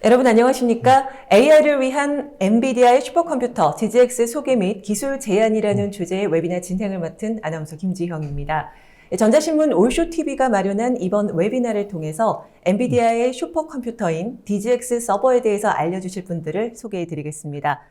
여러분 안녕하십니까? AI를 위한 엔비디아의 슈퍼컴퓨터 DGX 소개 및 기술 제안이라는 주제의 웨비나 진행을 맡은 아나운서 김지형입니다. 전자신문 올쇼TV가 마련한 이번 웨비나를 통해서 엔비디아의 슈퍼컴퓨터인 DGX 서버에 대해서 알려주실 분들을 소개해드리겠습니다.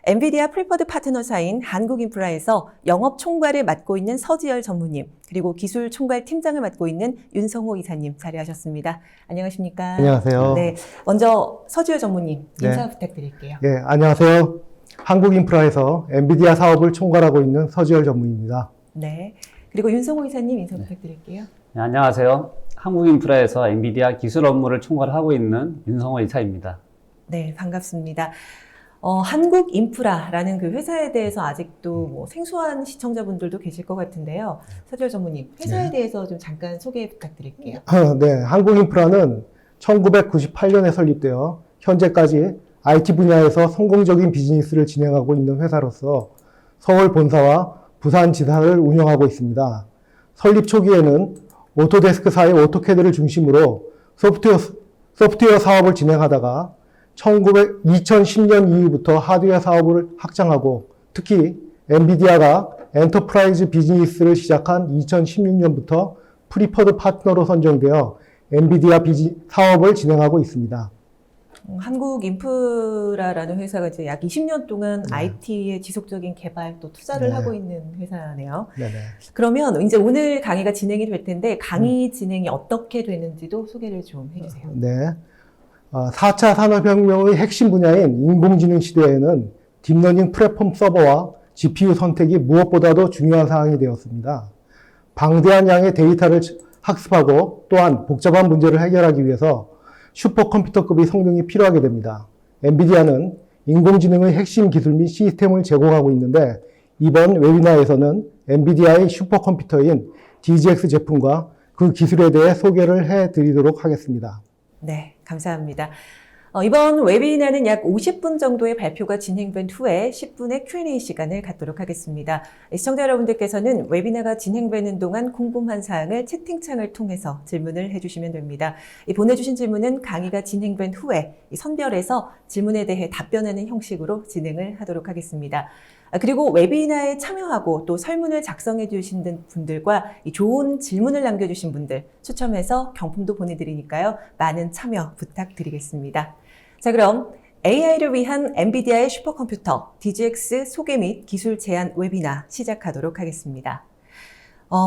엔비디아 프리퍼드 파트너사인 한국인프라에서 영업 총괄을 맡고 있는 서지열 전무님, 그리고 기술 총괄 팀장을 맡고 있는 윤성호 이사님 자리하셨습니다. 안녕하십니까? 안녕하세요. 네, 먼저 서지열 전무님 인사 네. 부탁드릴게요. 네, 안녕하세요. 한국인프라에서 엔비디아 사업을 총괄하고 있는 서지열 전무입니다. 네, 그리고 윤성호 이사님 인사 부탁드릴게요. 네, 안녕하세요. 한국인프라에서 엔비디아 기술 업무를 총괄하고 있는 윤성호 이사입니다. 네, 반갑습니다. 한국인프라라는 그 회사에 대해서 아직도 뭐 생소한 시청자분들도 계실 것 같은데요. 서지열 전무님, 회사에 대해서 좀 잠깐 소개 부탁드릴게요. 네, 한국인프라는 1998년에 설립되어 현재까지 IT 분야에서 성공적인 비즈니스를 진행하고 있는 회사로서 서울 본사와 부산 지사를 운영하고 있습니다. 설립 초기에는 오토데스크사의 오토캐드를 중심으로 소프트웨어 사업을 진행하다가 2010년 이후부터 하드웨어 사업을 확장하고 특히 엔비디아가 엔터프라이즈 비즈니스를 시작한 2016년부터 프리퍼드 파트너로 선정되어 엔비디아 사업을 진행하고 있습니다. 한국인프라라는 회사가 이제 약 20년 동안 IT의 지속적인 개발 또 투자를 하고 있는 회사네요. 네네. 그러면 이제 오늘 강의가 진행이 될 텐데 강의 진행이 어떻게 되는지도 소개를 좀 해주세요. 네. 4차 산업혁명의 핵심 분야인 인공지능 시대에는 딥러닝 플랫폼 서버와 GPU 선택이 무엇보다도 중요한 사항이 되었습니다. 방대한 양의 데이터를 학습하고 또한 복잡한 문제를 해결하기 위해서 슈퍼컴퓨터급의 성능이 필요하게 됩니다. 엔비디아는 인공지능의 핵심 기술 및 시스템을 제공하고 있는데 이번 웨비나에서는 엔비디아의 슈퍼컴퓨터인 DGX 제품과 그 기술에 대해 소개를 해드리도록 하겠습니다. 네, 감사합니다. 이번 웨비나는 약 50분 정도의 발표가 진행된 후에 10분의 Q&A 시간을 갖도록 하겠습니다. 시청자 여러분들께서는 웨비나가 진행되는 동안 궁금한 사항을 채팅창을 통해서 질문을 해주시면 됩니다. 보내주신 질문은 강의가 진행된 후에 선별해서 질문에 대해 답변하는 형식으로 진행을 하도록 하겠습니다. 그리고 웨비나에 참여하고 또 설문을 작성해 주신 분들과 좋은 질문을 남겨주신 분들 추첨해서 경품도 보내드리니까요. 많은 참여 부탁드리겠습니다. 자, 그럼 AI를 위한 엔비디아의 슈퍼컴퓨터 DGX 소개 및 기술 제안 웨비나 시작하도록 하겠습니다.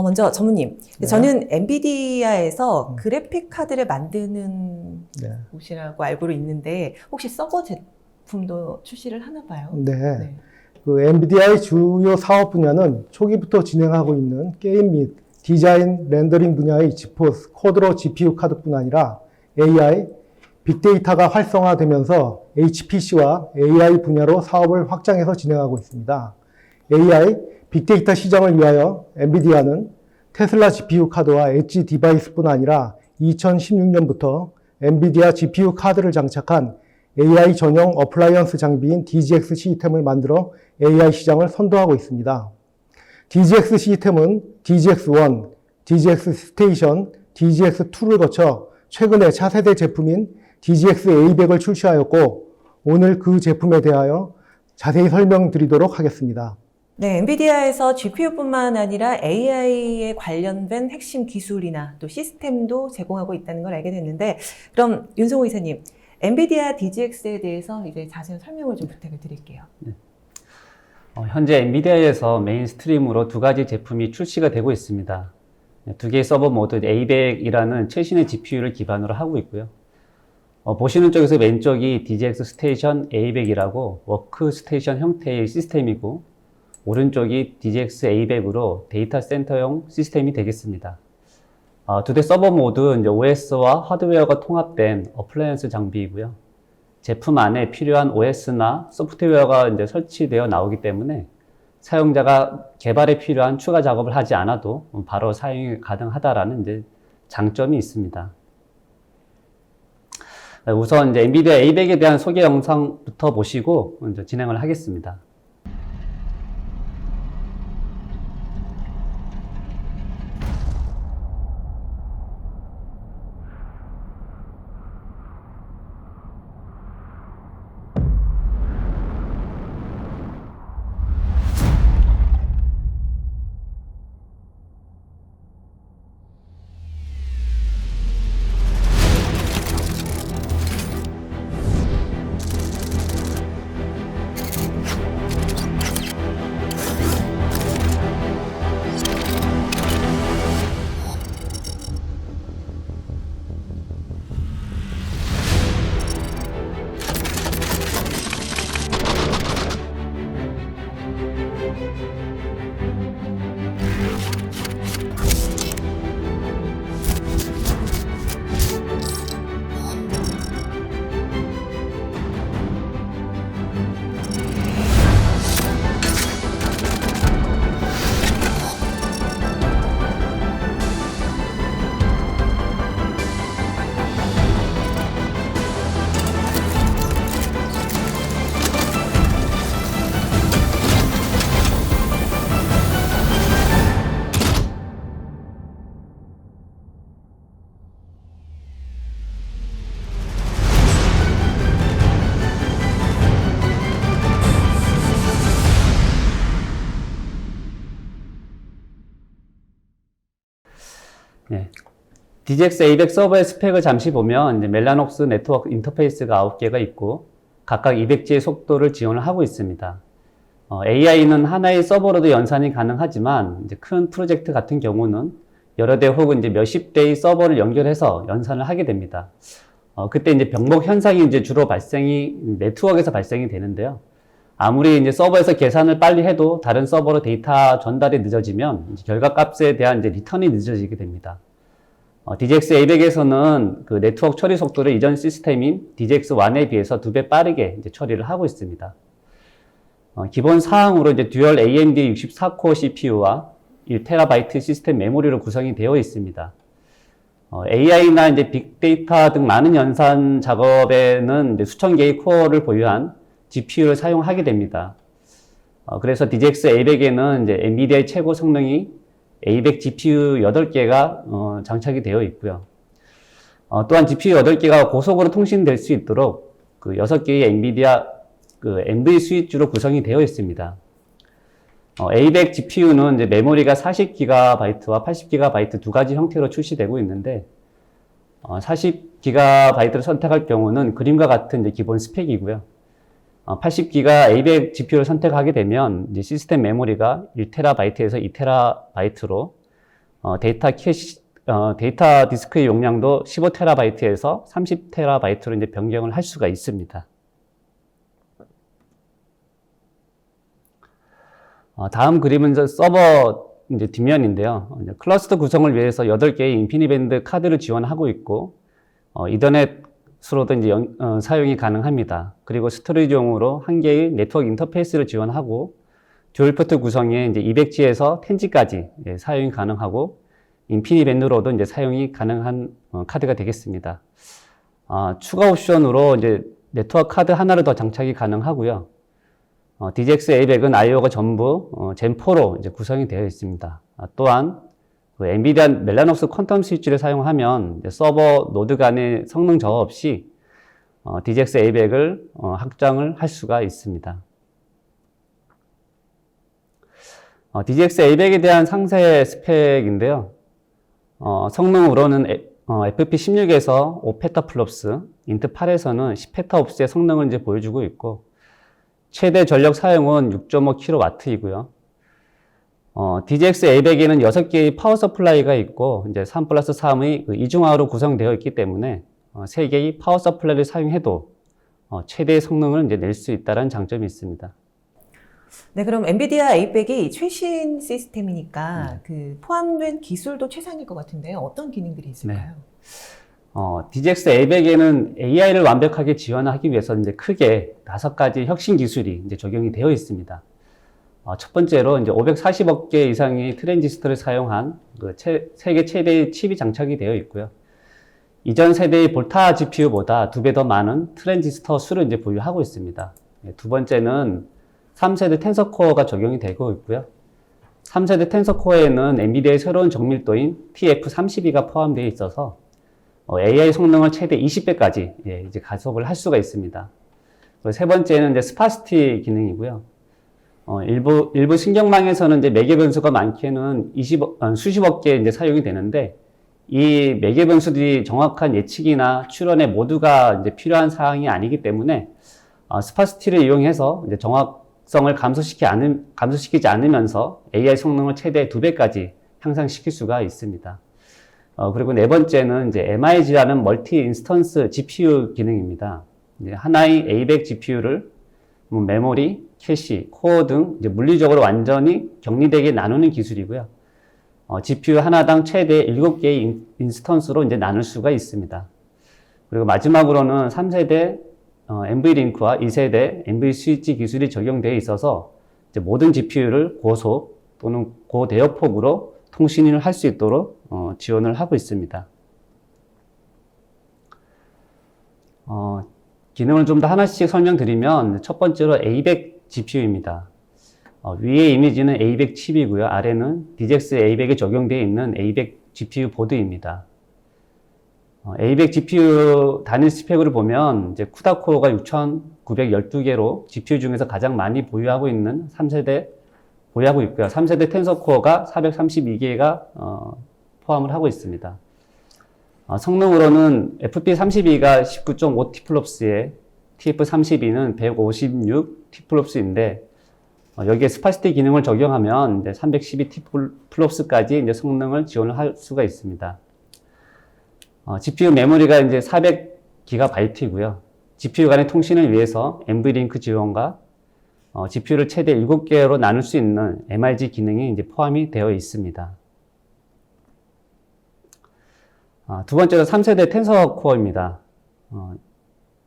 먼저 전무님, 네. 저는 엔비디아에서 그래픽 카드를 만드는 네. 곳이라고 알고 있는데 혹시 서버 제품도 출시를 하나 봐요? 네. 그 엔비디아의 주요 사업 분야는 초기부터 진행하고 있는 게임 및 디자인, 렌더링 분야의 지포스, 쿼드로 GPU 카드뿐 아니라 AI, 빅데이터가 활성화되면서 HPC와 AI 분야로 사업을 확장해서 진행하고 있습니다. AI, 빅데이터 시장을 위하여 엔비디아는 테슬라 GPU 카드와 엣지 디바이스뿐 아니라 2016년부터 엔비디아 GPU 카드를 장착한 AI 전용 어플라이언스 장비인 DGX 시스템을 만들어 AI 시장을 선도하고 있습니다. DGX 시스템은 DGX1, DGX 스테이션, DGX2를 거쳐 최근에 차세대 제품인 DGX A100을 출시하였고 오늘 그 제품에 대하여 자세히 설명드리도록 하겠습니다. 네, 엔비디아에서 GPU뿐만 아니라 AI에 관련된 핵심 기술이나 또 시스템도 제공하고 있다는 걸 알게 됐는데 그럼 윤성호 이사님, 엔비디아 DGX에 대해서 이제 자세한 설명을 좀 부탁을 드릴게요. 네. 현재 엔비디아에서 메인스트림으로 두 가지 제품이 출시가 되고 있습니다. 두 개의 서버 모드 A100이라는 최신의 GPU를 기반으로 하고 있고요. 보시는 쪽에서 왼쪽이 DGX 스테이션 A100이라고 워크스테이션 형태의 시스템이고 오른쪽이 DGX A100으로 데이터 센터용 시스템이 되겠습니다. 두 대 서버 모두 이제 OS와 하드웨어가 통합된 어플라이언스 장비이고요. 제품 안에 필요한 OS나 소프트웨어가 이제 설치되어 나오기 때문에 사용자가 개발에 필요한 추가 작업을 하지 않아도 바로 사용이 가능하다라는 이제 장점이 있습니다. 우선 이제 엔비디아 A100에 대한 소개 영상부터 보시고 이제 진행을 하겠습니다. 예. DGX A100 서버의 스펙을 잠시 보면 이제 멜라녹스 네트워크 인터페이스가 9개가 있고 각각 200G의 속도를 지원을 하고 있습니다. AI는 하나의 서버로도 연산이 가능하지만 이제 큰 프로젝트 같은 경우는 여러 대 혹은 이제 몇십 대의 서버를 연결해서 연산을 하게 됩니다. 그때 이제 병목 현상이 이제 주로 네트워크에서 발생이 되는데요. 아무리 이제 서버에서 계산을 빨리 해도 다른 서버로 데이터 전달이 늦어지면 이제 결과값에 대한 이제 리턴이 늦어지게 됩니다. DGX A100에서는 그 네트워크 처리 속도를 이전 시스템인 DGX1에 비해서 2배 빠르게 이제 처리를 하고 있습니다. 기본 사항으로 이제 듀얼 AMD 64코어 CPU와 1TB 시스템 메모리로 구성이 되어 있습니다. AI나 이제 빅데이터 등 많은 연산 작업에는 이제 수천 개의 코어를 보유한 GPU를 사용하게 됩니다. 그래서 DGX A100에는 이제 엔비디아의 최고 성능이 A100 GPU 8개가 장착이 되어 있고요. 또한 GPU 8개가 고속으로 통신될 수 있도록 그 6개의 엔비디아 그 NV 스위치로 구성이 되어 있습니다. A100 GPU는 이제 메모리가 40GB와 80GB 두 가지 형태로 출시되고 있는데 40GB를 선택할 경우는 그림과 같은 이제 기본 스펙이고요. 80기가 A100 GPU를 선택하게 되면 이제 시스템 메모리가 1TB에서 2TB로 데이터 디스크의 용량도 15TB에서 30TB로 이제 변경을 할 수가 있습니다. 다음 그림은 서버 이제 뒷면인데요. 클러스터 구성을 위해서 8개의 인피니밴드 카드를 지원하고 있고 이더넷으로도 이제 사용이 가능합니다. 그리고 스토리지용으로 1개의 네트워크 인터페이스를 지원하고 듀얼 포트 구성에 이제 200G에서 10G까지 사용이 가능하고 인피니밴드로도 이제 사용이 가능한 카드가 되겠습니다. 추가 옵션으로 이제 네트워크 카드 하나를 더 장착이 가능하고요. DGX A100은 I/O가 전부 젠4로 이제 구성이 되어 있습니다. 또한 그 엔비디아 멜라녹스 퀀텀 스위치를 사용하면 서버 노드 간의 성능 저하 없이 DGX A100을 확장을 할 수가 있습니다. DGX A100에 대한 상세 스펙인데요. 성능으로는 FP16에서 5페타플롭스, 인트 8에서는 10페타옵스의 성능을 이제 보여주고 있고 최대 전력 사용은 6.5kW이고요. DGX A100에는 6개의 파워 서플라이가 있고, 이제 3+3의 이중화로 구성되어 있기 때문에, 3개의 파워 서플라이를 사용해도, 최대의 성능을 이제 낼 수 있다는 장점이 있습니다. 네, 그럼 엔비디아 A100이 최신 시스템이니까 그 포함된 기술도 최상일 것 같은데요. 어떤 기능들이 있을까요? DGX A100에는 AI를 완벽하게 지원하기 위해서 이제 크게 5가지 혁신 기술이 이제 적용이 되어 있습니다. 첫 번째로 이제 540억 개 이상의 트랜지스터를 사용한 그 세계 최대의 칩이 장착이 되어 있고요. 이전 세대의 볼타 GPU보다 2배 더 많은 트랜지스터 수를 이제 보유하고 있습니다. 두 번째는 3세대 텐서 코어가 적용이 되고 있고요. 3세대 텐서 코어에는 엔비디아의 새로운 정밀도인 TF32가 포함되어 있어서 AI 성능을 최대 20배까지 이제 가속을 할 수가 있습니다. 세 번째는 이제 스파시티 기능이고요. 일부 신경망에서는 이제 매개 변수가 많게는 수십억 개 이제 사용이 되는데 이 매개 변수들이 정확한 예측이나 추론에 모두가 이제 필요한 사항이 아니기 때문에 스파시티를 이용해서 이제 정확성을 감소시키지 않으면서 AI 성능을 최대 2배까지 향상시킬 수가 있습니다. 그리고 네 번째는 이제 MIG라는 멀티 인스턴스 GPU 기능입니다. 이제 하나의 A100 GPU를 메모리, 캐시, 코어 등 이제 물리적으로 완전히 격리되게 나누는 기술이고요. GPU 하나당 최대 7개의 인스턴스로 이제 나눌 수가 있습니다. 그리고 마지막으로는 3세대 NVLink와 2세대 NVSwitch 기술이 적용되어 있어서 이제 모든 GPU를 고속 또는 고대역폭으로 통신을 할 수 있도록 지원을 하고 있습니다. 기능을 좀 더 하나씩 설명드리면 첫 번째로 A100 GPU입니다. 위의 이미지는 A100 칩이고요. 아래는 DGX A100에 적용되어 있는 A100 GPU 보드입니다. A100 GPU 단일 스펙으로 보면 이제 쿠다 코어가 6,912개로 GPU 중에서 가장 많이 보유하고 있고요. 3세대 텐서 코어가 432개가 포함을 하고 있습니다. 성능으로는 FP32가 19.5 TFLOPS에 TF32는 156 TFLOPS인데 여기에 스파시티 기능을 적용하면 이제 312 TFLOPS까지 이제 성능을 지원을 할 수가 있습니다. GPU 메모리가 이제 400GB이고요. GPU 간의 통신을 위해서 NVLink 지원과 GPU를 최대 7개로 나눌 수 있는 MRG 기능이 이제 포함이 되어 있습니다. 두 번째로 3세대 텐서 코어입니다.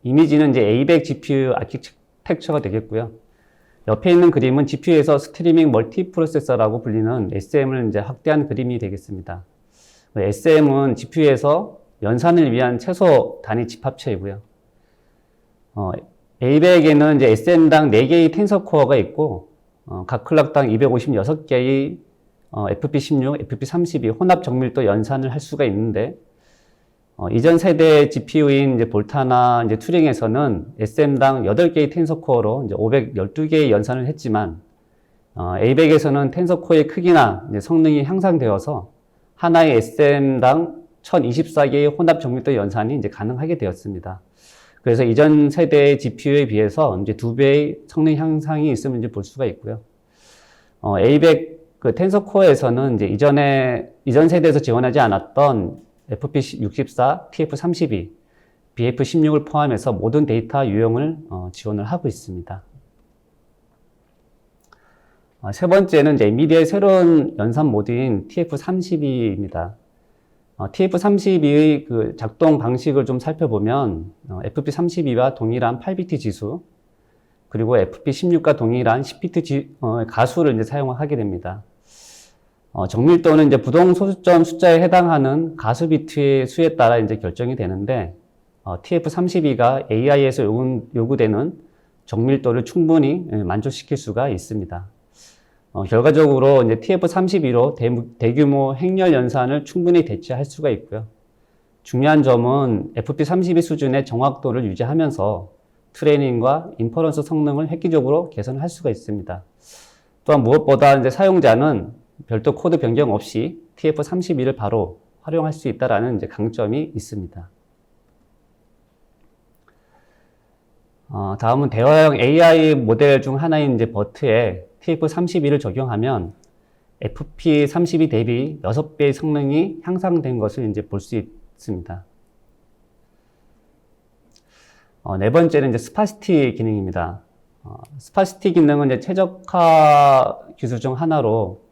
이미지는 이제 A100 GPU 아키텍처가 되겠고요. 옆에 있는 그림은 GPU에서 스트리밍 멀티 프로세서라고 불리는 SM을 이제 확대한 그림이 되겠습니다. SM은 GPU에서 연산을 위한 최소 단위 집합체이고요. A100에는 이제 SM당 4개의 텐서 코어가 있고, 각 클럭당 256개의 FP16, FP32 혼합 정밀도 연산을 할 수가 있는데, 이전 세대 GPU인 이제 볼타나 이제 튜링에서는 SM당 8개의 텐서 코어로 이제 512개의 연산을 했지만, A100에서는 텐서 코어의 크기나 이제 성능이 향상되어서 하나의 SM당 1024개의 혼합 정밀도 연산이 이제 가능하게 되었습니다. 그래서 이전 세대의 GPU에 비해서 이제 2배의 성능 향상이 있음을 이제 볼 수가 있고요. A100 그 텐서 코어에서는 이제 이전 세대에서 지원하지 않았던 FP64, TF32, BF16을 포함해서 모든 데이터 유형을 지원을 하고 있습니다. 세 번째는 이제 엔비디아의 새로운 연산 모드인 TF32입니다. TF32의 그 작동 방식을 좀 살펴보면 FP32와 동일한 8비트 지수, 그리고 FP16과 동일한 10비트 가수를 이제 사용하게 됩니다. 정밀도는 이제 부동 소수점 숫자에 해당하는 가수 비트의 수에 따라 이제 결정이 되는데, TF32가 AI에서 요구되는 정밀도를 충분히 만족시킬 수가 있습니다. 결과적으로 이제 TF32로 대규모 행렬 연산을 충분히 대체할 수가 있고요. 중요한 점은 FP32 수준의 정확도를 유지하면서 트레이닝과 인퍼런스 성능을 획기적으로 개선할 수가 있습니다. 또한 무엇보다 이제 사용자는 별도 코드 변경 없이 TF32를 바로 활용할 수 있다라는 이제 강점이 있습니다. 다음은 대화형 AI 모델 중 하나인 이제 버트에 TF32를 적용하면 FP32 대비 6배의 성능이 향상된 것을 이제 볼 수 있습니다. 네 번째는 이제 스파시티 기능입니다. 스파시티 기능은 이제 최적화 기술 중 하나로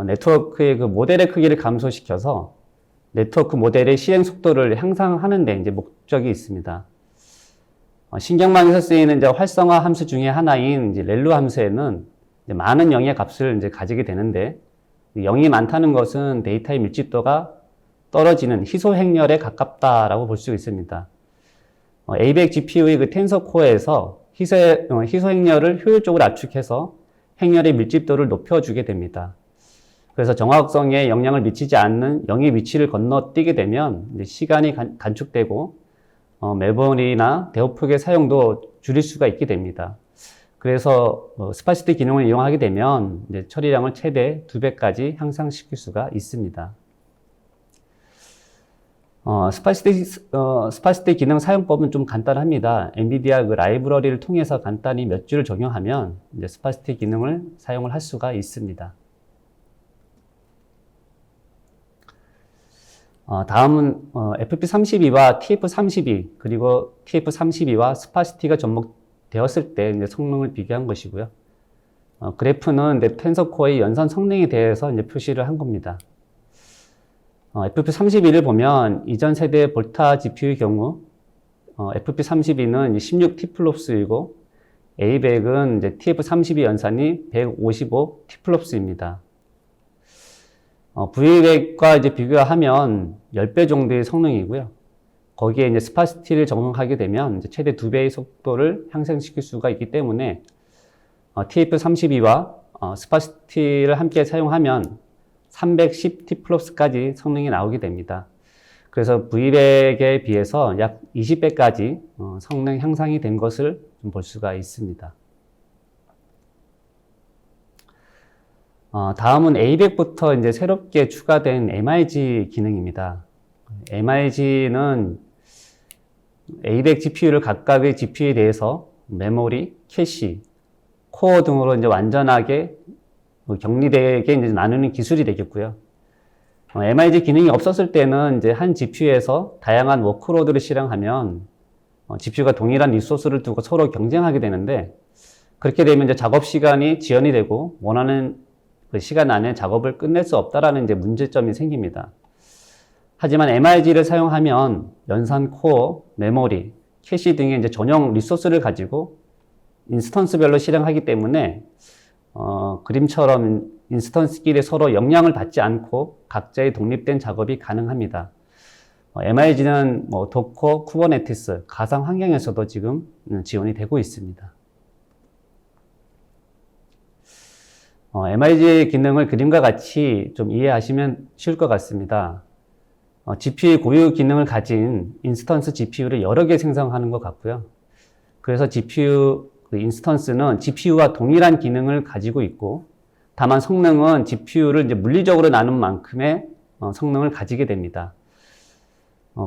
네트워크의 그 모델의 크기를 감소시켜서 네트워크 모델의 실행 속도를 향상하는 데 이제 목적이 있습니다. 신경망에서 쓰이는 이제 활성화 함수 중에 하나인 이제 렐루 함수에는 이제 많은 0의 값을 이제 가지게 되는데, 0이 많다는 것은 데이터의 밀집도가 떨어지는 희소 행렬에 가깝다라고 볼 수 있습니다. A100 GPU의 그 텐서 코어에서 희소 행렬을 효율적으로 압축해서 행렬의 밀집도를 높여주게 됩니다. 그래서 정확성에 영향을 미치지 않는 0의 위치를 건너뛰게 되면 이제 시간이 단축되고 메모리나 대역폭의 사용도 줄일 수가 있게 됩니다. 그래서 스파시티 기능을 이용하게 되면 이제 처리량을 최대 2배까지 향상시킬 수가 있습니다. 스파시티 기능 사용법은 좀 간단합니다. 엔비디아 그 라이브러리를 통해서 간단히 몇 줄을 적용하면 이제 스파시티 기능을 사용을 할 수가 있습니다. 다음은 FP32와 TF32 그리고 TF32와 스파시티가 접목되었을 때 이제 성능을 비교한 것이고요. 그래프는 텐서 코어의 연산 성능에 대해서 이제 표시를 한 겁니다. FP32를 보면 이전 세대 볼타 GPU의 경우 FP32는 16 TFLOPS이고 A100은 이제 TF32 연산이 155 TFLOPS입니다. V100과 이제 비교하면 10배 정도의 성능이고요. 거기에 이제 스파시티를 적용하게 되면 이제 최대 2배의 속도를 향상시킬 수가 있기 때문에 TF32와 스파시티를 함께 사용하면 310 TFLOPS까지 성능이 나오게 됩니다. 그래서 V100에 비해서 약 20배까지 성능 향상이 된 것을 좀 볼 수가 있습니다. 다음은 A100부터 이제 새롭게 추가된 MIG 기능입니다. MIG는 A100 GPU를 각각의 GPU에 대해서 메모리, 캐시, 코어 등으로 이제 완전하게 격리되게 이제 나누는 기술이 되겠고요. MIG 기능이 없었을 때는 이제 한 GPU에서 다양한 워크로드를 실행하면 GPU가 동일한 리소스를 두고 서로 경쟁하게 되는데, 그렇게 되면 이제 작업 시간이 지연이 되고 원하는 그 시간 안에 작업을 끝낼 수 없다라는 이제 문제점이 생깁니다. 하지만 MIG를 사용하면 연산 코어, 메모리, 캐시 등의 이제 전용 리소스를 가지고 인스턴스별로 실행하기 때문에 그림처럼 인스턴스끼리 서로 영향을 받지 않고 각자의 독립된 작업이 가능합니다. MIG는 도커, 쿠버네티스, 가상 환경에서도 지금 지원이 되고 있습니다. MIG 기능을 그림과 같이 좀 이해하시면 쉬울 것 같습니다. GPU의 고유 기능을 가진 인스턴스 GPU를 여러 개 생성하는 것 같고요. 그래서 GPU 인스턴스는 GPU와 동일한 기능을 가지고 있고, 다만 성능은 GPU를 이제 물리적으로 나눈 만큼의 성능을 가지게 됩니다.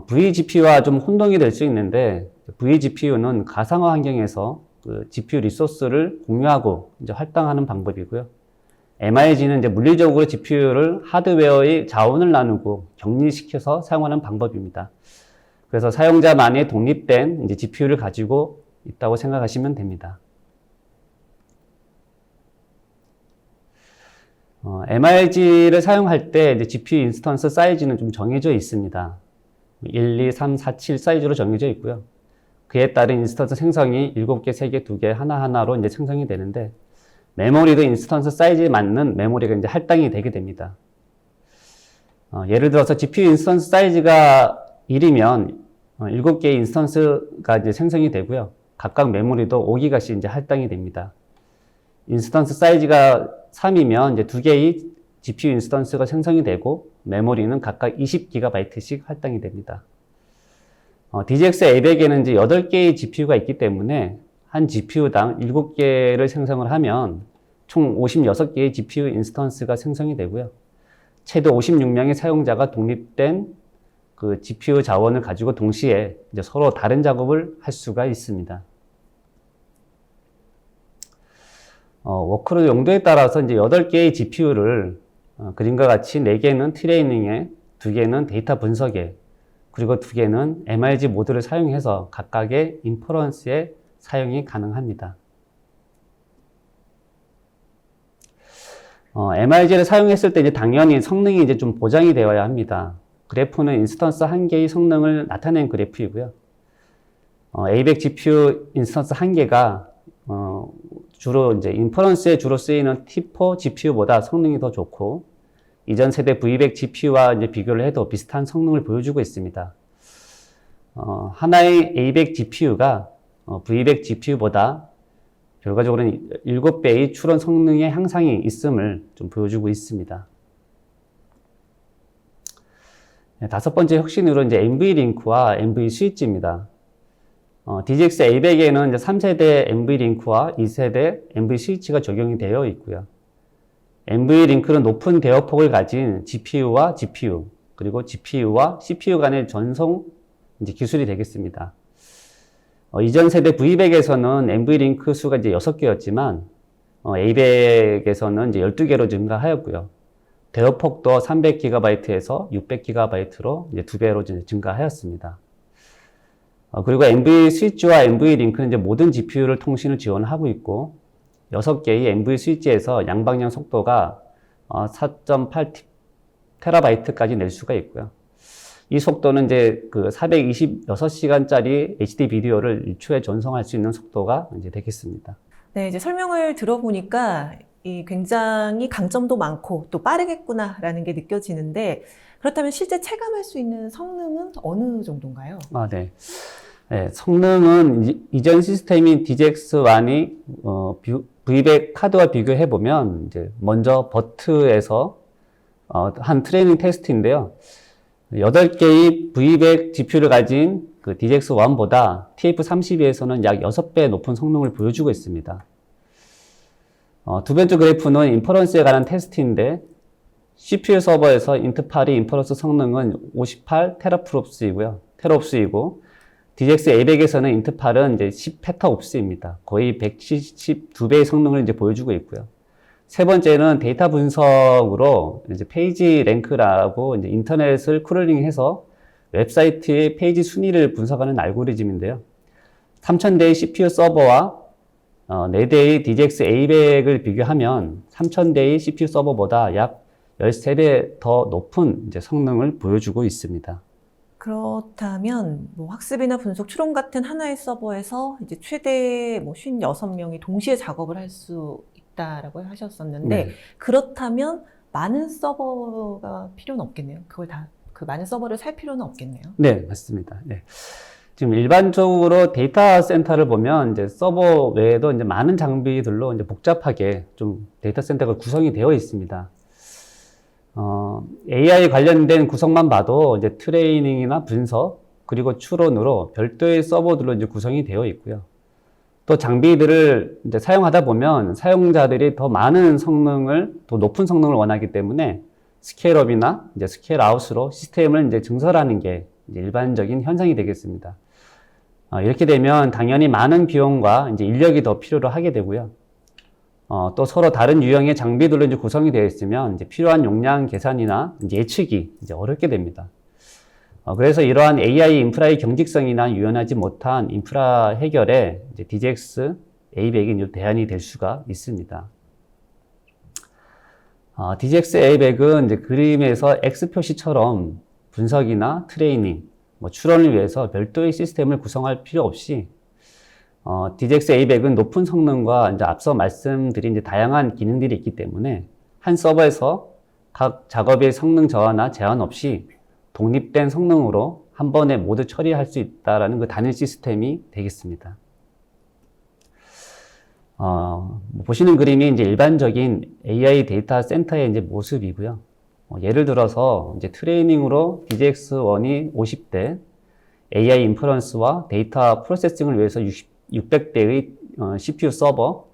vGPU와 좀 혼동이 될 수 있는데, vGPU는 가상화 환경에서 그 GPU 리소스를 공유하고 이제 할당하는 방법이고요. MIG는 이제 물리적으로 GPU를 하드웨어의 자원을 나누고 격리시켜서 사용하는 방법입니다. 그래서 사용자만의 독립된 이제 GPU를 가지고 있다고 생각하시면 됩니다. MIG를 사용할 때 이제 GPU 인스턴스 사이즈는 좀 정해져 있습니다. 1, 2, 3, 4, 7 사이즈로 정해져 있고요. 그에 따른 인스턴스 생성이 7개, 3개, 2개, 하나하나로 이제 생성이 되는데, 메모리도 인스턴스 사이즈에 맞는 메모리가 이제 할당이 되게 됩니다. 예를 들어서 GPU 인스턴스 사이즈가 1이면 7개의 인스턴스가 이제 생성이 되고요. 각각 메모리도 5기가씩 이제 할당이 됩니다. 인스턴스 사이즈가 3이면 이제 2개의 GPU 인스턴스가 생성이 되고, 메모리는 각각 20GB씩 할당이 됩니다. DGX A100에는 이제 8개의 GPU가 있기 때문에 한 GPU당 7개를 생성을 하면 총 56개의 GPU 인스턴스가 생성이 되고요. 최대 56명의 사용자가 독립된 그 GPU 자원을 가지고 동시에 이제 서로 다른 작업을 할 수가 있습니다. 워크로드 용도에 따라서 이제 8개의 GPU를 그림과 같이 4개는 트레이닝에, 2개는 데이터 분석에, 그리고 2개는 MIG 모드를 사용해서 각각의 인퍼런스에 사용이 가능합니다. MIG를 사용했을 때 이제 당연히 성능이 이제 좀 보장이 되어야 합니다. 그래프는 인스턴스 1개의 성능을 나타낸 그래프이고요. A100 GPU 인스턴스 1개가 주로 이제 인퍼런스에 주로 쓰이는 T4 GPU보다 성능이 더 좋고, 이전 세대 V100 GPU와 이제 비교를 해도 비슷한 성능을 보여주고 있습니다. 하나의 A100 GPU가 V100 GPU보다 결과적으로는 7배의 추론 성능의 향상이 있음을 좀 보여주고 있습니다. 다섯 번째 혁신으로 이제 NVLink와 NVSwitch입니다. DGX A100에는 이제 3세대 NVLink와 2세대 NVSwitch가 적용이 되어 있고요. NVLink는 높은 대역폭을 가진 GPU와 GPU, 그리고 GPU와 CPU 간의 전송 이제 기술이 되겠습니다. 이전 세대 V100에서는 NVLink 수가 이제 6개였지만, A100에서는 이제 12개로 증가하였고요. 대역폭도 300GB에서 600GB로 이제 2배로 증가하였습니다. 그리고 NVSwitch와 NVLink는 이제 모든 GPU를 통신을 지원하고 있고, 6개의 NV스위치에서 양방향 속도가 4.8TB까지 낼 수가 있고요. 이 속도는 이제 그 426시간짜리 HD 비디오를 1초에 전송할 수 있는 속도가 이제 되겠습니다. 네, 이제 설명을 들어보니까 이 굉장히 강점도 많고 또 빠르겠구나라는 게 느껴지는데, 그렇다면 실제 체감할 수 있는 성능은 어느 정도인가요? 네. 네, 성능은 이전 시스템인 DGX1이 V100 카드와 비교해 보면 이제 먼저 버트에서 한 트레이닝 테스트인데요. 8개의 V100 GPU를 가진 그 DGX1보다 TF32에서는 약 6배 높은 성능을 보여주고 있습니다. 두 번째 그래프는 인퍼런스에 관한 테스트인데 CPU 서버에서 인트8이 인퍼런스 성능은 58 테라프롭스이고 DGX A100에서는 인트8은 이제 10 페타옵스입니다. 거의 172배의 성능을 이제 보여주고 있고요. 세 번째는 데이터 분석으로 이제 페이지 랭크라고 이제 인터넷을 크롤링해서 웹사이트의 페이지 순위를 분석하는 알고리즘인데요. 3000대의 CPU 서버와 4대의 DGX A100을 비교하면 3000대의 CPU 서버보다 약 13배 더 높은 이제 성능을 보여주고 있습니다. 그렇다면 뭐 학습이나 분석, 추론 같은 하나의 서버에서 이제 최대 뭐 56명이 동시에 작업을 할 수 있다라고 하셨었는데 네. 그렇다면 많은 서버가 필요는 없겠네요. 그걸 다 그 많은 서버를 살 필요는 없겠네요. 네, 맞습니다. 네. 지금 일반적으로 데이터 센터를 보면 이제 서버 외에도 이제 많은 장비들로 이제 복잡하게 좀 데이터 센터가 구성이 되어 있습니다. AI 관련된 구성만 봐도 이제 트레이닝이나 분석, 그리고 추론으로 별도의 서버들로 이제 구성이 되어 있고요. 또 장비들을 이제 사용하다 보면 사용자들이 더 많은 성능을, 더 높은 성능을 원하기 때문에 스케일업이나 이제 스케일아웃으로 시스템을 이제 증설하는 게 이제 일반적인 현상이 되겠습니다. 이렇게 되면 당연히 많은 비용과 이제 인력이 더 필요로 하게 되고요. 또 서로 다른 유형의 장비들로 이제 구성이 되어 있으면 이제 필요한 용량 계산이나 이제 예측이 이제 어렵게 됩니다. 그래서 이러한 AI 인프라의 경직성이나 유연하지 못한 인프라 해결에 이제 DGX A100이 대안이 될 수가 있습니다. DGX A100은 이제 그림에서 X 표시처럼 분석이나 트레이닝, 뭐 추론을 위해서 별도의 시스템을 구성할 필요 없이 DGX A100은 높은 성능과 이제 앞서 말씀드린 이제 다양한 기능들이 있기 때문에 한 서버에서 각 작업의 성능 저하나 제한 없이 독립된 성능으로 한 번에 모두 처리할 수 있다라는 그 단일 시스템이 되겠습니다. 보시는 그림이 이제 일반적인 AI 데이터 센터의 이제 모습이고요. 예를 들어서 이제 트레이닝으로 DGX1이 50대, AI 인퍼런스와 데이터 프로세싱을 위해서 600대의 CPU 서버,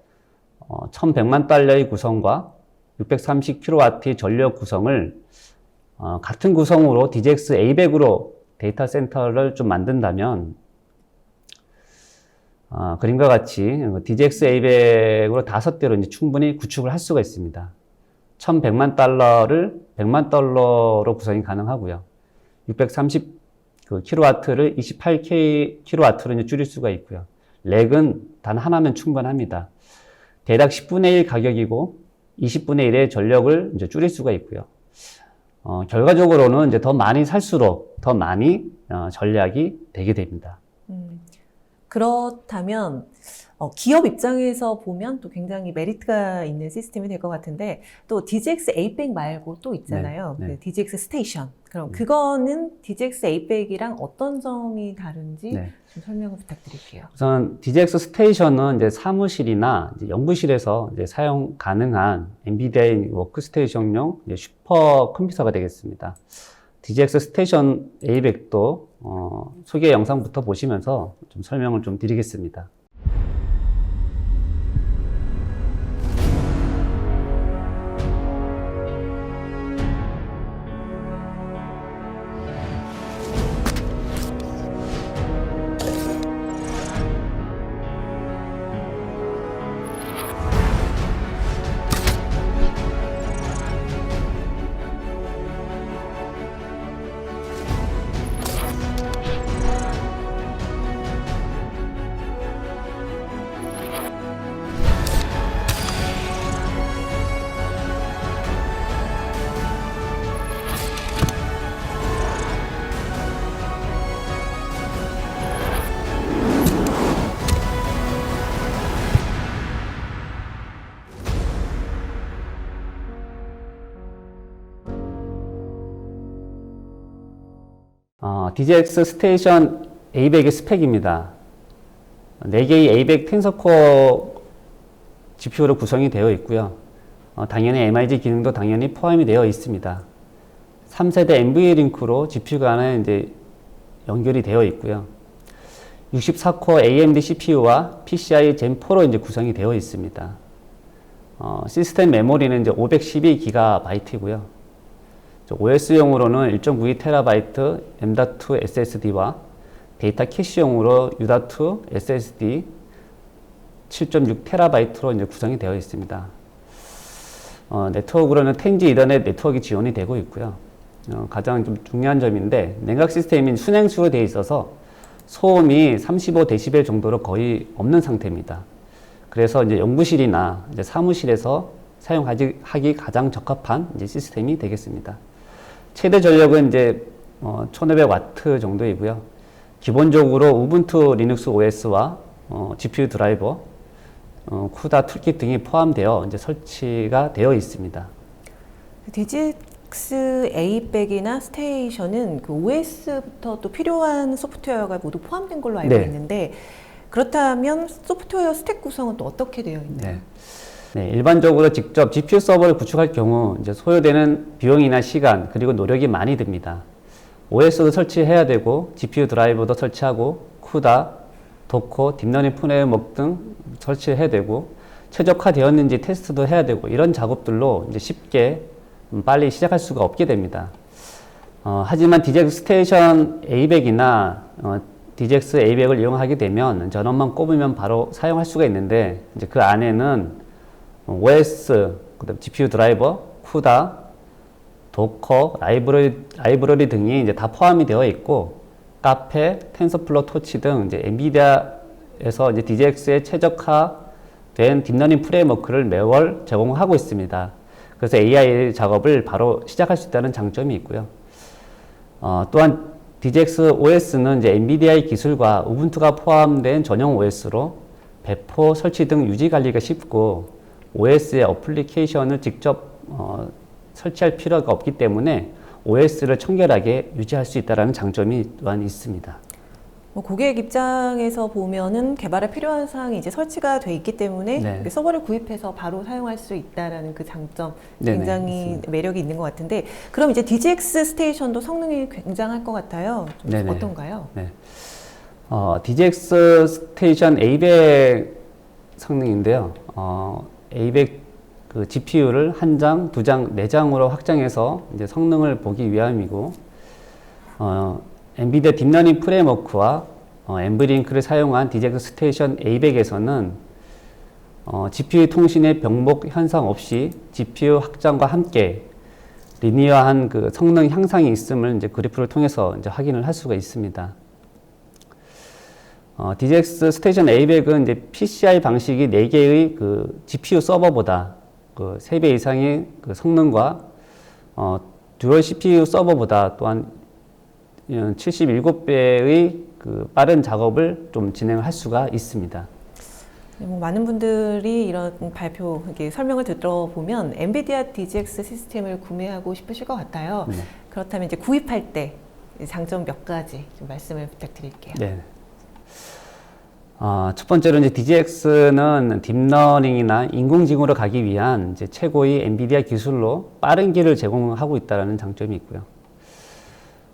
1100만 달러의 구성과 630kW의 전력 구성을 같은 구성으로 DGX A100으로 데이터 센터를 좀 만든다면 그림과 같이 DGX A100으로 5대로 이제 충분히 구축을 할 수가 있습니다. 1100만 달러를 100만 달러로 구성이 가능하고요. 630kW를 28kW로 이제 줄일 수가 있고요. 렉은 단 하나면 충분합니다. 대략 10분의 1 가격이고 20분의 1의 전력을 이제 줄일 수가 있고요. 결과적으로는 이제 더 많이 살수록 더 많이 전략이 되게 됩니다. 그렇다면 기업 입장에서 보면 또 굉장히 메리트가 있는 시스템이 될 것 같은데 또 DGX A100 말고 또 있잖아요. 네, 네. 그 DGX 스테이션. 그럼 그거는 DGX A100이랑 어떤 점이 다른지 네. 좀 설명을 부탁드릴게요. 우선 DGX 스테이션은 이제 사무실이나 이제 연구실에서 이제 사용 가능한 엔비디아 워크스테이션용 이제 슈퍼 컴퓨터가 되겠습니다. DGX 스테이션 A100도 소개 영상부터 보시면서 좀 설명을 좀 드리겠습니다. DGX 스테이션 A100의 스펙입니다. 4개의 A100 텐서코어 GPU로 구성이 되어 있고요. 당연히 MIG 기능도 당연히 포함이 되어 있습니다. 3세대 NVLink-로 GPU 간에 이제 연결이 되어 있고요. 64코어 AMD CPU와 PCI Gen 4로 이제 구성이 되어 있습니다. 시스템 메모리는 이제 512GB이고요. OS용으로는 1.92TB M.2 SSD와 데이터 캐시용으로 U.2 SSD 7.6TB로 이제 구성이 되어 있습니다. 네트워크로는 10G 이더넷 네트워크 지원이 되고 있고요. 가장 좀 중요한 점인데 냉각 시스템이 순행수로 되어 있어서 소음이 35dB 정도로 거의 없는 상태입니다. 그래서 이제 연구실이나 이제 사무실에서 사용하기 가장 적합한 이제 시스템이 되겠습니다. 최대 전력은 이제 1500W 정도이고요. 기본적으로 우분투 리눅스 OS와 GPU 드라이버, 쿠다 툴킷 등이 포함되어 이제 설치가 되어 있습니다. DGX A100이나 스테이션은 그 OS부터 또 필요한 소프트웨어가 모두 포함된 걸로 알고 네. 있는데 그렇다면 소프트웨어 스택 구성은 또 어떻게 되어 있나요? 네, 일반적으로 직접 GPU 서버를 구축할 경우 이제 소요되는 비용이나 시간 그리고 노력이 많이 듭니다. OS도 설치해야 되고 GPU 드라이버도 설치하고 쿠다, 도커, 딥러닝 프레임워크 등 설치해야 되고 최적화되었는지 테스트도 해야 되고 이런 작업들로 이제 쉽게 빨리 시작할 수가 없게 됩니다. 하지만 DGX 스테이션 A100이나 DGX A100을 이용하게 되면 전원만 꼽으면 바로 사용할 수가 있는데 이제 그 안에는 OS, 그다음 GPU 드라이버, 쿠다, 도커, 라이브러리 등이 이제 다 포함이 되어 있고 카페, 텐서플로우 토치 등 이제 엔비디아에서 이제 DGX에 최적화된 딥러닝 프레임워크를 매월 제공하고 있습니다. 그래서 AI 작업을 바로 시작할 수 있다는 장점이 있고요. 또한 DGX OS는 이제 엔비디아의 기술과 우분투가 포함된 전용 OS로 배포, 설치 등 유지 관리가 쉽고 OS의 어플리케이션을 직접 설치할 필요가 없기 때문에 OS를 청결하게 유지할 수 있다는 장점이 또한 있습니다. 고객 입장에서 보면은 개발에 필요한 사항이 이제 설치가 돼 있기 때문에 네. 서버를 구입해서 바로 사용할 수 있다라는 그 장점 네네, 굉장히 맞습니다. 매력이 있는 것 같은데 그럼 이제 DGX 스테이션도 성능이 굉장할 것 같아요. 좀 네네. 어떤가요? 네. DGX 스테이션 A100 성능인데요. A100 그 GPU를 한 장, 두 장, 네 장으로 확장해서 이제 성능을 보기 위함이고, 엔비디아 딥러닝 프레임워크와 엠브링크를 사용한 DGX 스테이션 A100에서는 GPU 통신의 병목 현상 없이 GPU 확장과 함께 리니어한 그 성능 향상이 있음을 이제 그래프를 통해서 이제 확인을 할 수가 있습니다. DGX 스테이션 A100은 이제 PCI 방식이 4개의 그 GPU 서버보다 그 3배 이상의 그 성능과 듀얼 CPU 서버보다 또한 77배의 그 빠른 작업을 좀 진행을 할 수가 있습니다. 많은 분들이 이런 발표, 이렇게 설명을 들어보면 엔비디아 DGX 시스템을 구매하고 싶으실 것 같아요. 네. 그렇다면 이제 구입할 때 장점 몇 가지 좀 말씀을 부탁드릴게요. 네. 첫 번째로 이제 DGX는 딥러닝이나 인공지능으로 가기 위한 이제 최고의 엔비디아 기술로 빠른 길을 제공하고 있다는 장점이 있고요.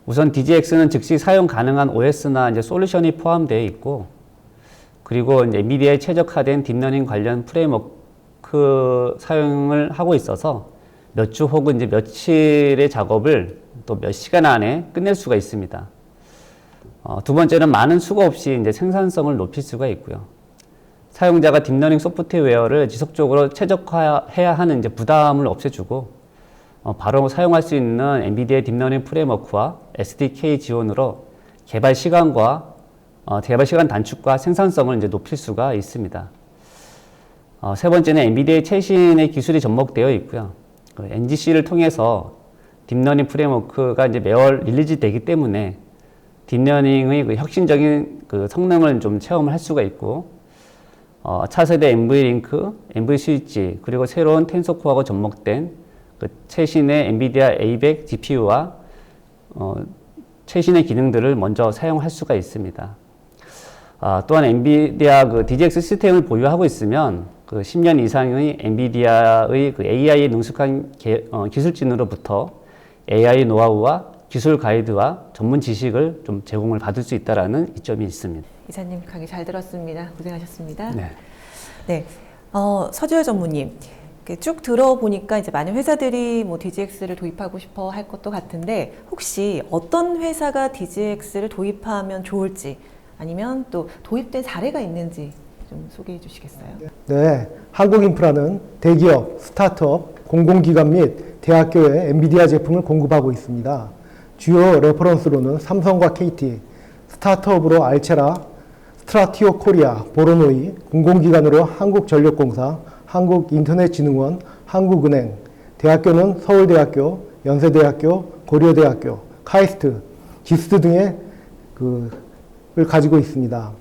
우선 DGX는 즉시 사용 가능한 OS나 이제 솔루션이 포함되어 있고, 그리고 이제 엔비디아에 최적화된 딥러닝 관련 프레임워크 사용을 하고 있어서 몇 주 혹은 이제 며칠의 작업을 또 몇 시간 안에 끝낼 수가 있습니다. 두 번째는 많은 수고 없이 이제 생산성을 높일 수가 있고요. 사용자가 딥러닝 소프트웨어를 지속적으로 최적화해야 하는 이제 부담을 없애주고, 바로 사용할 수 있는 엔비디아 딥러닝 프레임워크와 SDK 지원으로 개발 시간 단축과 생산성을 이제 높일 수가 있습니다. 세 번째는 엔비디아의 최신의 기술이 접목되어 있고요. NGC를 통해서 딥러닝 프레임워크가 이제 매월 릴리즈 되기 때문에 딥러닝의 그 혁신적인 그 성능을 좀 체험을 할 수가 있고, 차세대 NV링크, NV스위치, 그리고 새로운 텐서코어가 접목된 그 최신의 엔비디아 A100 GPU와 최신의 기능들을 먼저 사용할 수가 있습니다. 또한 엔비디아 그 DGX 시스템을 보유하고 있으면 그 10년 이상의 엔비디아의 그 AI에 능숙한 기술진으로부터 AI 노하우와 기술 가이드와 전문 지식을 좀 제공을 받을 수 있다라는 이점이 있습니다. 이사님 강의 잘 들었습니다. 고생하셨습니다. 네. 네, 서주열 전무님. 이렇게 쭉 들어보니까 이제 많은 회사들이 뭐 DGX를 도입하고 싶어 할 것도 같은데 혹시 어떤 회사가 DGX를 도입하면 좋을지 아니면 또 도입된 사례가 있는지 좀 소개해 주시겠어요? 네, 한국인프라는 대기업, 스타트업, 공공기관 및 대학교에 엔비디아 제품을 공급하고 있습니다. 주요 레퍼런스로는 삼성과 KT, 스타트업으로 알체라, 스트라티오 코리아, 보로노이, 공공기관으로 한국전력공사, 한국인터넷진흥원, 한국은행, 대학교는 서울대학교, 연세대학교, 고려대학교, 카이스트, 기스트 등의 을 가지고 있습니다.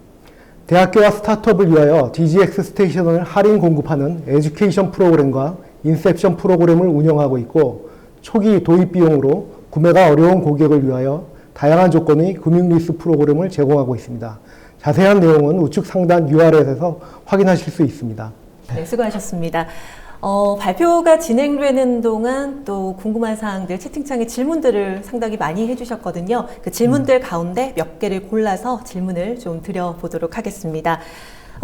대학교와 스타트업을 위하여 DGX 스테이션을 할인 공급하는 에듀케이션 프로그램과 인셉션 프로그램을 운영하고 있고 초기 도입 비용으로 구매가 어려운 고객을 위하여 다양한 조건의 금융 리스 프로그램을 제공하고 있습니다. 자세한 내용은 우측 상단 URL에서 확인하실 수 있습니다. 네, 수고하셨습니다. 발표가 진행되는 동안 또 궁금한 사항들 채팅창에 질문들을 상당히 많이 해주셨거든요. 그 질문들 가운데 몇 개를 골라서 질문을 좀 드려보도록 하겠습니다.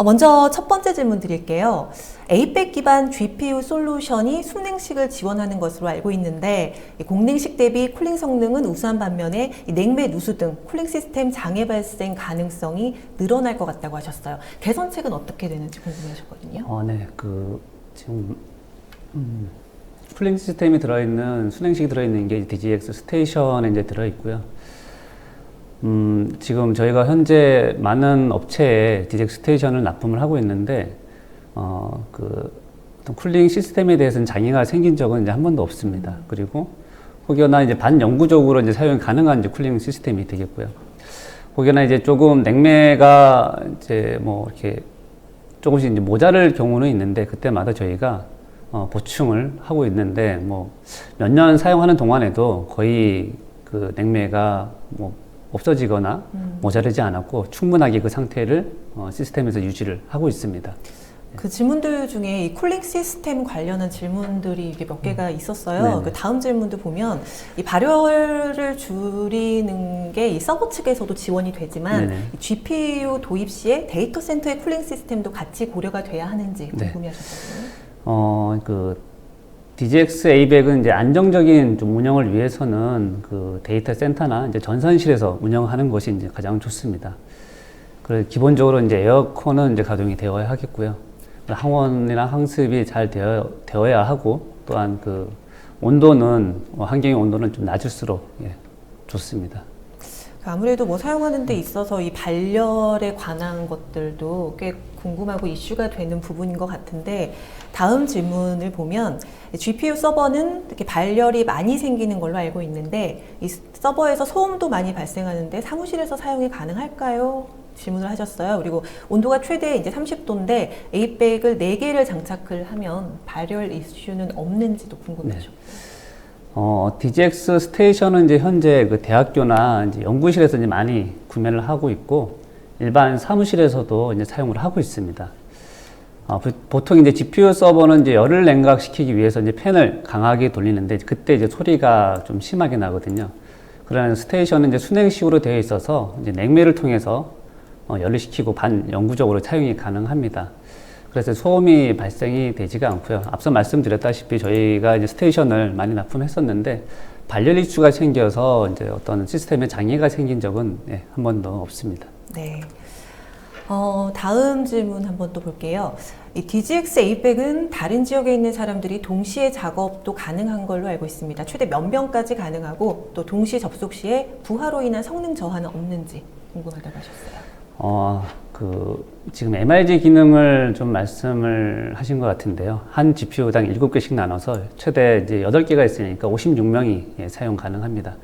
먼저 첫 번째 질문 드릴게요. 에이백 기반 GPU 솔루션이 순냉식을 지원하는 것으로 알고 있는데 공냉식 대비 쿨링 성능은 우수한 반면에 냉매 누수 등 쿨링 시스템 장애 발생 가능성이 늘어날 것 같다고 하셨어요. 개선책은 어떻게 되는지 궁금해하셨거든요. 네, 지금 쿨링 시스템이 들어있는 순행식이 들어있는 게 DGX 스테이션에 이제 들어있고요. 지금 저희가 현재 많은 업체에 DGX 스테이션을 납품을 하고 있는데 어떤 쿨링 시스템에 대해서는 장애가 생긴 적은 이제 한 번도 없습니다. 그리고 혹여나 이제 반영구적으로 이제 사용이 가능한 이제 쿨링 시스템이 되겠고요. 혹여나 이제 조금 냉매가 이제 뭐 이렇게 조금씩 이제 모자랄 경우는 있는데 그때마다 저희가 보충을 하고 있는데 뭐 몇 년 사용하는 동안에도 거의 그 냉매가 뭐 없어지거나 모자르지 않았고 충분하게 그 상태를 시스템에서 유지를 하고 있습니다. 그 질문들 중에 이 쿨링 시스템 관련한 질문들이 이게 몇 개가 있었어요. 그 다음 질문도 보면 이 발열을 줄이는 게 이 서버 측에서도 지원이 되지만 이 GPU 도입 시에 데이터 센터의 쿨링 시스템도 같이 고려가 돼야 하는지 궁금해하셨거든요. DGX A100은 이제 안정적인 좀 운영을 위해서는 그 데이터 센터나 이제 전선실에서 운영하는 것이 이제 가장 좋습니다. 그래서 기본적으로 이제 에어컨은 이제 가동이 되어야 하겠고요. 항원이나 항습이 잘 되어야 하고 또한 그 온도는 환경의 온도는 좀 낮을수록 좋습니다. 아무래도 뭐 사용하는 데 있어서 이 발열에 관한 것들도 꽤 궁금하고 이슈가 되는 부분인 것 같은데 다음 질문을 보면 GPU 서버는 이렇게 발열이 많이 생기는 걸로 알고 있는데 이 서버에서 소음도 많이 발생하는데 사무실에서 사용이 가능할까요? 질문을 하셨어요. 그리고 온도가 최대 이제 30도인데 에이백을 4개를 장착을 하면 발열 이슈는 없는지도 궁금하셨고요. DGX 스테이션은 이제 현재 그 대학교나 이제 연구실에서 이제 많이 구매를 하고 있고 일반 사무실에서도 이제 사용을 하고 있습니다. 보통 이제 GPU 서버는 이제 열을 냉각시키기 위해서 이제 팬을 강하게 돌리는데 그때 이제 소리가 좀 심하게 나거든요. 그러나 스테이션은 이제 순행식으로 되어 있어서 이제 냉매를 통해서 열을 식히고 반영구적으로 사용이 가능합니다. 그래서 소음이 발생이 되지가 않고요. 앞서 말씀드렸다시피 저희가 이제 스테이션을 많이 납품했었는데 발열 이슈가 생겨서 이제 어떤 시스템에 장애가 생긴 적은 한 번도 없습니다. 네. 다음 질문 한번 또 볼게요. 이 DGX A100은 다른 지역에 있는 사람들이 동시에 작업도 가능한 걸로 알고 있습니다. 최대 몇 명까지 가능하고 또 동시 접속 시에 부하로 인한 성능 저하는 없는지 궁금하다고 하셨어요. 지금 MRG 기능을 좀 말씀을 하신 것 같은데요. 한 GPU당 7개씩 나눠서 최대 이제 8개가 있으니까 56명이 사용 가능합니다.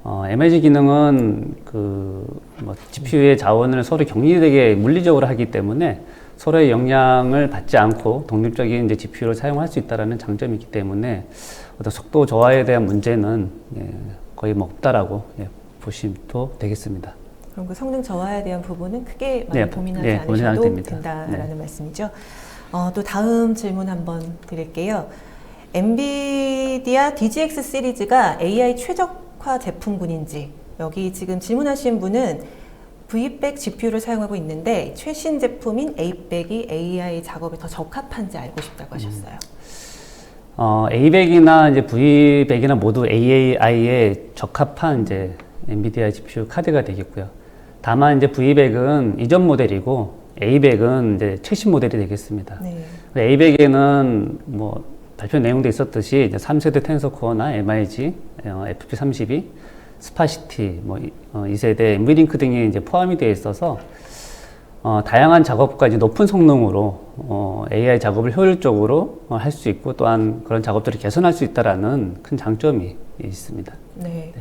MRG 기능은 GPU의 자원을 서로 격리되게 물리적으로 하기 때문에 서로의 영향을 받지 않고 독립적인 이제 GPU를 사용할 수 있다는 장점이 있기 때문에 어떤 속도 저하에 대한 문제는 거의 없다라고 보시면 되겠습니다. 그럼 그 성능 저하에 대한 부분은 크게 많이 고민하지 않으셔도 된다라는 말씀이죠. 또 다음 질문 한번 드릴게요. 엔비디아 DGX 시리즈가 AI 최적화 제품군인지 여기 지금 질문하신 분은 V100 GPU를 사용하고 있는데 최신 제품인 A100이 AI 작업에 더 적합한지 알고 싶다고 하셨어요. A100이나 이제 V100이나 모두 AI에 적합한 이제 엔비디아 GPU 카드가 되겠고요. 다만 이제 V100은 이전 모델이고 A100은 이제 최신 모델이 되겠습니다. 네. A100에는 뭐 발표 내용도 있었듯이 이제 3세대 텐서 코어나 MIG, FP32, 스파시티, 뭐 2세대 엔비링크 등이 이제 포함이 되어 있어서 다양한 작업까지 높은 성능으로 AI 작업을 효율적으로 할 수 있고 또한 그런 작업들을 개선할 수 있다라는 큰 장점이 있습니다. 네.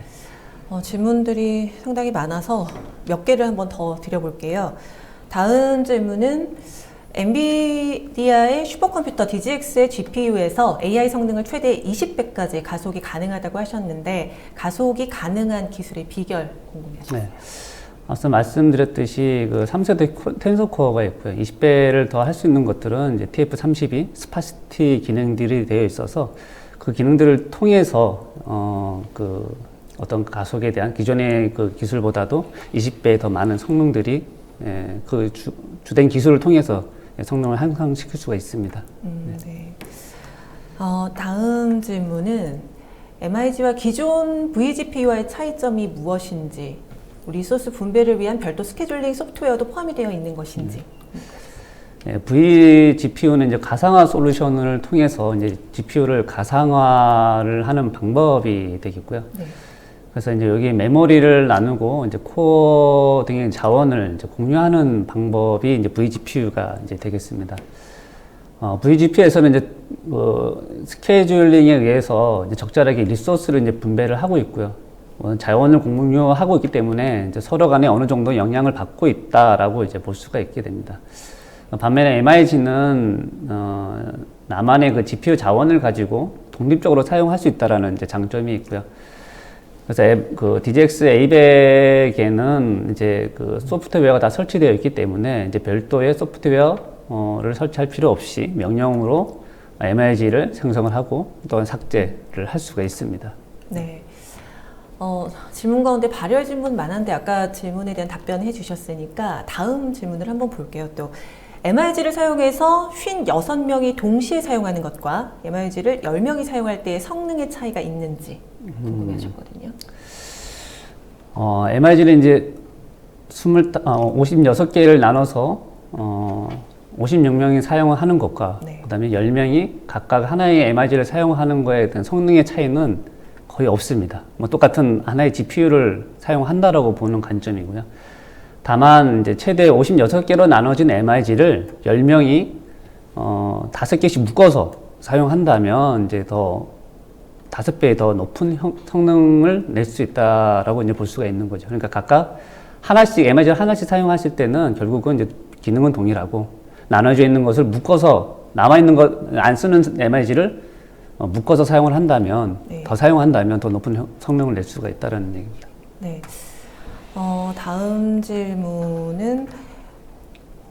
질문들이 상당히 많아서 몇 개를 한번 더 드려볼게요. 다음 질문은 엔비디아의 슈퍼컴퓨터 DGX의 GPU에서 AI 성능을 최대 20배까지 가속이 가능하다고 하셨는데 가속이 가능한 기술의 비결 궁금해요. 네. 앞서 말씀드렸듯이 그 3세대 텐서 코어가 있고요. 20배를 더 할 수 있는 것들은 이제 TF32, 스파시티 기능들이 되어 있어서 그 기능들을 통해서 어떤 가속에 대한 기존의 그 기술보다도 20배 더 많은 성능들이 그 주된 기술을 통해서 성능을 향상시킬 수가 있습니다. 네. 다음 질문은 MIG와 기존 vGPU와의 차이점이 무엇인지, 리소스 분배를 위한 별도 스케줄링 소프트웨어도 포함이 되어 있는 것인지. vGPU는 이제 가상화 솔루션을 통해서 이제 GPU를 가상화를 하는 방법이 되겠고요. 네. 그래서 이제 여기 메모리를 나누고 이제 코어 등의 자원을 이제 공유하는 방법이 이제 vGPU가 이제 되겠습니다. vGPU에서는 이제 스케줄링에 의해서 이제 적절하게 리소스를 이제 분배를 하고 있고요. 자원을 공유하고 있기 때문에 이제 서로 간에 어느 정도 영향을 받고 있다라고 이제 볼 수가 있게 됩니다. 반면에 MIG는 나만의 그 GPU 자원을 가지고 독립적으로 사용할 수 있다라는 이제 장점이 있고요. 그래서 그 DGX A100에는 이제 그 소프트웨어가 다 설치되어 있기 때문에 이제 별도의 소프트웨어를 설치할 필요 없이 명령으로 MIG를 생성을 하고 또한 삭제를 할 수가 있습니다. 네. 질문 가운데 발열 질문 많은데 아까 질문에 대한 답변해 주셨으니까 다음 질문을 한번 볼게요. 또 MIG를 사용해서 56명이 동시에 사용하는 것과 MIG를 10명이 사용할 때의 성능의 차이가 있는지 궁금해하셨거든요. MIG는 이제 56개를 나눠서 56명이 사용하는 것과 네. 그다음에 10명이 각각 하나의 MIG를 사용하는 거에 대한 성능의 차이는 거의 없습니다. 뭐 똑같은 하나의 GPU를 사용한다라고 보는 관점이고요. 다만 이제 최대 56개로 나눠진 MIG를 10명이 5개씩 묶어서 사용한다면 이제 더 5배 더 높은 성능을 낼 수 있다라고 이제 볼 수가 있는 거죠. 그러니까 각각 하나씩 MIG를 하나씩 사용하실 때는 결국은 이제 기능은 동일하고 나눠져 있는 것을 묶어서 남아 있는 것 안 쓰는 MIG를 묶어서 사용을 한다면 네. 더 사용한다면 더 높은 성능을 낼 수가 있다는 얘기입니다. 네. 다음 질문은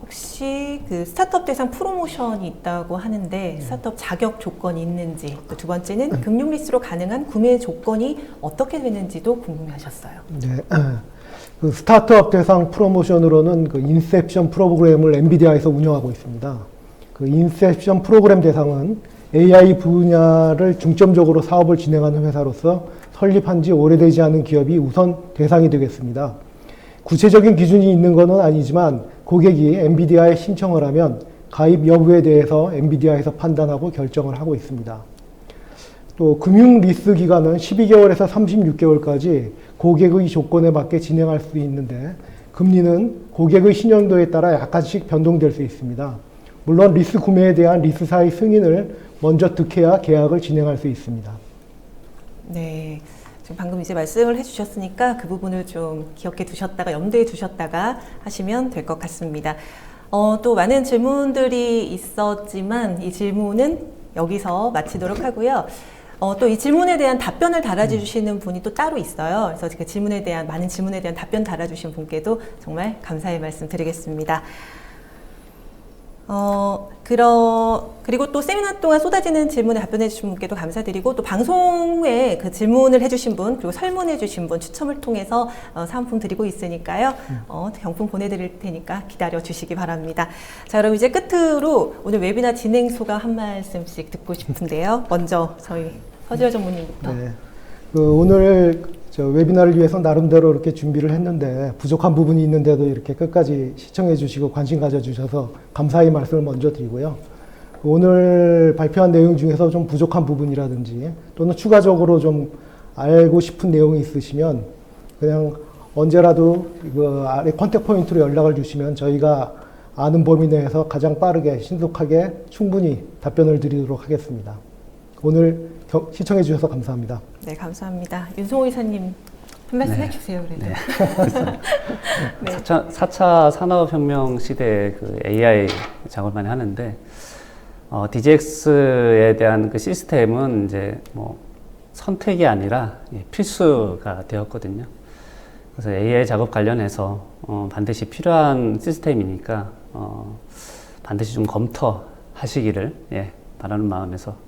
혹시 그 스타트업 대상 프로모션이 있다고 하는데 스타트업 자격 조건이 있는지, 또 두 번째는 금융 리스로 가능한 구매 조건이 어떻게 되는지도 궁금해하셨어요. 네. 그 스타트업 대상 프로모션으로는 그 인셉션 프로그램을 엔비디아에서 운영하고 있습니다. 그 인셉션 프로그램 대상은 AI 분야를 중점적으로 사업을 진행하는 회사로서 설립한 지 오래되지 않은 기업이 우선 대상이 되겠습니다. 구체적인 기준이 있는 것은 아니지만 고객이 엔비디아에 신청을 하면 가입 여부에 대해서 엔비디아에서 판단하고 결정을 하고 있습니다. 또 금융 리스 기간은 12개월에서 36개월까지 고객의 조건에 맞게 진행할 수 있는데 금리는 고객의 신용도에 따라 약간씩 변동될 수 있습니다. 물론 리스 구매에 대한 리스사의 승인을 먼저 득해야 계약을 진행할 수 있습니다. 네. 지금 방금 이제 말씀을 해주셨으니까 그 부분을 좀 기억해 두셨다가 염두에 두셨다가 하시면 될 것 같습니다. 또 많은 질문들이 있었지만 이 질문은 여기서 마치도록 하고요. 또 이 질문에 대한 답변을 달아주시는 분이 또 따로 있어요. 그래서 그 질문에 대한, 많은 질문에 대한 답변 달아주신 분께도 정말 감사의 말씀 드리겠습니다. 그리고 또 세미나 동안 쏟아지는 질문에 답변해 주신 분께도 감사드리고, 또 방송 후에 그 질문을 해주신 분, 그리고 설문해 주신 분 추첨을 통해서 사은품 드리고 있으니까요. 경품 보내드릴 테니까 기다려 주시기 바랍니다. 자, 그럼 이제 끝으로 오늘 웨비나 진행 소감 한 말씀씩 듣고 싶은데요. 먼저 저희 서지열 전무님부터. 네. 오늘 웨비나를 위해서 나름대로 이렇게 준비를 했는데 부족한 부분이 있는데도 이렇게 끝까지 시청해 주시고 관심 가져 주셔서 감사의 말씀을 먼저 드리고요. 오늘 발표한 내용 중에서 좀 부족한 부분이라든지 또는 추가적으로 좀 알고 싶은 내용이 있으시면 그냥 언제라도 그 아래 컨택 포인트로 연락을 주시면 저희가 아는 범위 내에서 가장 빠르게 신속하게 충분히 답변을 드리도록 하겠습니다. 오늘 시청해 주셔서 감사합니다. 네, 감사합니다. 윤성호 이사님 한 말씀 해주세요. 그래도. 네. 4차 산업혁명 시대에 그 AI 작업을 많이 하는데, DGX에 대한 그 시스템은 이제 뭐 선택이 아니라 필수가 되었거든요. 그래서 AI 작업 관련해서 반드시 필요한 시스템이니까 반드시 좀 검토하시기를 바라는 마음에서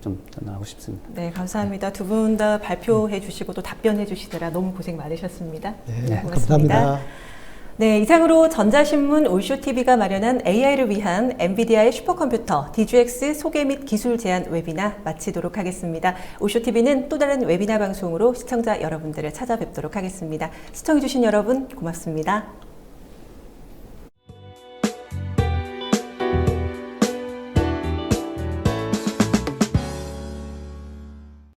좀 전하고 싶습니다. 네, 감사합니다. 두 분 다 발표해 주시고 또 답변해 주시느라 너무 고생 많으셨습니다. 네, 감사합니다. 네, 이상으로 전자신문 올쇼TV가 마련한 AI를 위한 엔비디아의 슈퍼컴퓨터 DGX 소개 및 기술 제안 웨비나 마치도록 하겠습니다. 올쇼TV는 또 다른 웨비나 방송으로 시청자 여러분들을 찾아뵙도록 하겠습니다. 시청해주신 여러분 고맙습니다.